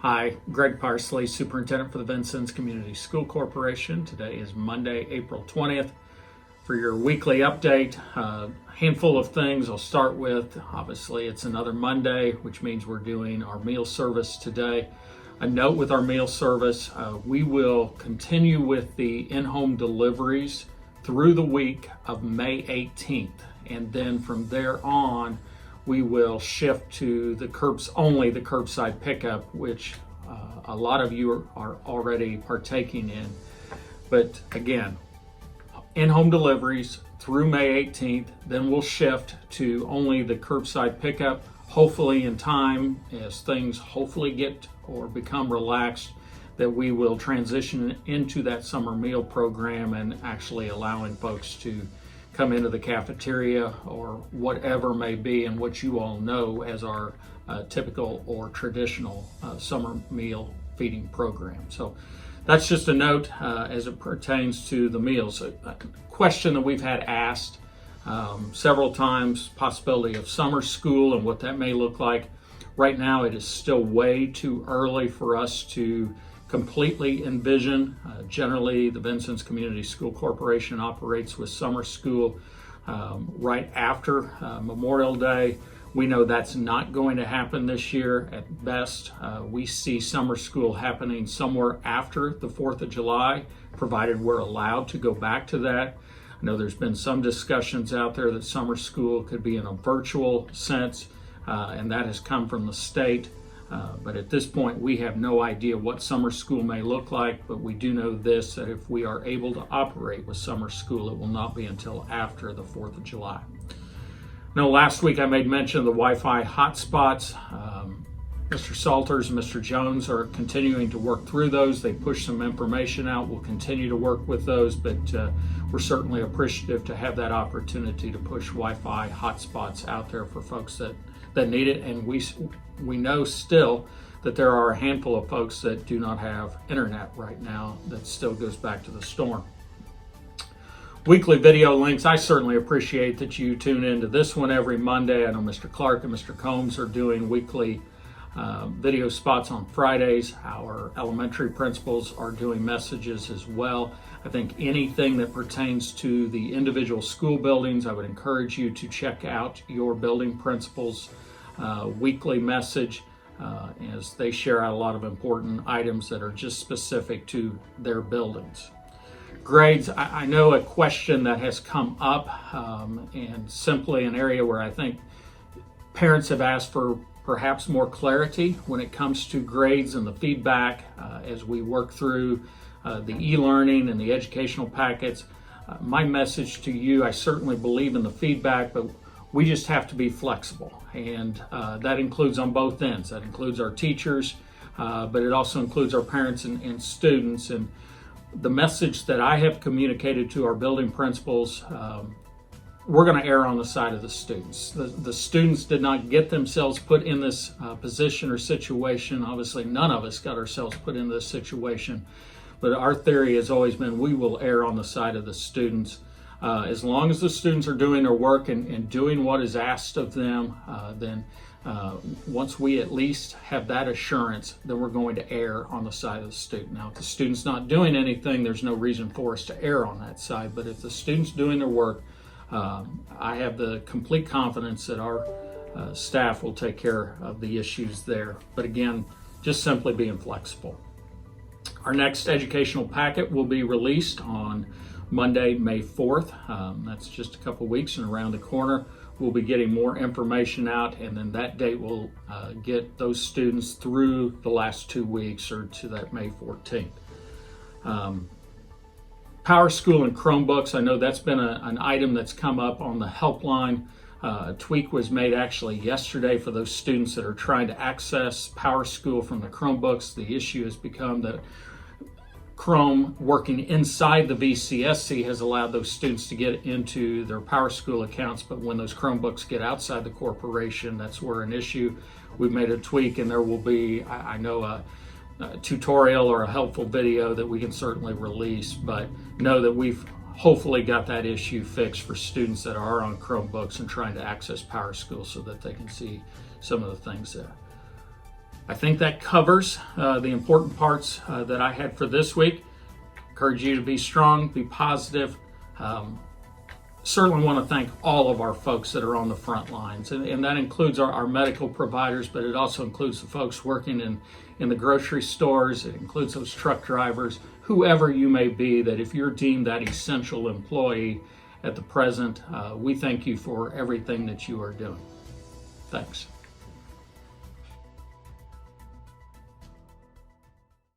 Hi, Greg Parsley, Superintendent for the Vincennes Community School Corporation. Today is Monday, April 20th. For your weekly update, a handful of things I'll start with. Obviously, it's another Monday, which means we're doing our meal service today. A note with our meal service, we will continue with the in-home deliveries through the week of May 18th. And then from there on, we will shift to the curbside pickup, which a lot of you are already partaking in. But again, in-home deliveries through May 18th, then we'll shift to only the curbside pickup, hopefully in time as things hopefully get or become relaxed, that we will transition into that summer meal program and actually allowing folks to come into the cafeteria or whatever may be, and what you all know as our typical or traditional summer meal feeding program. So that's just a note as it pertains to the meals. A question that we've had asked several times, possibility of summer school and what that may look like. Right now it is still way too early for us to completely envision. Generally, the Vincennes Community School Corporation operates with summer school right after Memorial Day. We know that's not going to happen this year. At best, we see summer school happening somewhere after the 4th of July, provided we're allowed to go back to that. I know there's been some discussions out there that summer school could be in a virtual sense, and that has come from the state. But at this point, we have no idea what summer school may look like, but we do know this, that if we are able to operate with summer school, it will not be until after the 4th of July. Now, last week I made mention of the Wi-Fi hotspots. Mr. Salters and Mr. Jones are continuing to work through those. They pushed some information out. We'll continue to work with those, but we're certainly appreciative to have that opportunity to push Wi-Fi hotspots out there for folks that need it. And we know still that there are a handful of folks that do not have internet right now. That still goes back to the storm. Weekly video links. I certainly appreciate that you tune into this one every Monday. I know Mr. Clark and Mr. Combs are doing weekly video spots on Fridays. Our elementary principals are doing messages as well. I think anything that pertains to the individual school buildings, I would encourage you to check out your building principals' weekly message as they share out a lot of important items that are just specific to their buildings. Grades, I know a question that has come up and simply an area where I think parents have asked for perhaps more clarity when it comes to grades and the feedback as we work through the e-learning and the educational packets. My message to you, I certainly believe in the feedback, but we just have to be flexible, and that includes on both ends. That includes our teachers, but it also includes our parents and students. And the message that I have communicated to our building principals, we're going to err on the side of the students. The students did not get themselves put in this position or situation. Obviously, none of us got ourselves put in this situation, but our theory has always been we will err on the side of the students. As long as the students are doing their work and doing what is asked of them, then once we at least have that assurance, then we're going to err on the side of the student. Now, if the student's not doing anything, there's no reason for us to err on that side. But if the student's doing their work, I have the complete confidence that our staff will take care of the issues there. But again, just simply being flexible. Our next educational packet will be released on Monday, May 4th. That's just a couple weeks and around the corner. We'll be getting more information out, and then that date will get those students through the last 2 weeks or to that May 14th. Power School and Chromebooks, I know that's been an item that's come up on the helpline. A tweak was made actually yesterday for those students that are trying to access Power School from the Chromebooks. The issue has become that Chrome working inside the VCSC has allowed those students to get into their Power School accounts, but when those Chromebooks get outside the corporation, that's where an issue. We've made a tweak, and there will be, I know, a tutorial or a helpful video that we can certainly release, but know that we've hopefully got that issue fixed for students that are on Chromebooks and trying to access Power School so that they can see some of the things there. I think that covers the important parts that I had for this week. Encourage you to be strong, be positive. Certainly want to thank all of our folks that are on the front lines, and that includes our medical providers, but it also includes the folks working in the grocery stores. It includes those truck drivers, whoever you may be, that if you're deemed that essential employee at the present, we thank you for everything that you are doing. Thanks.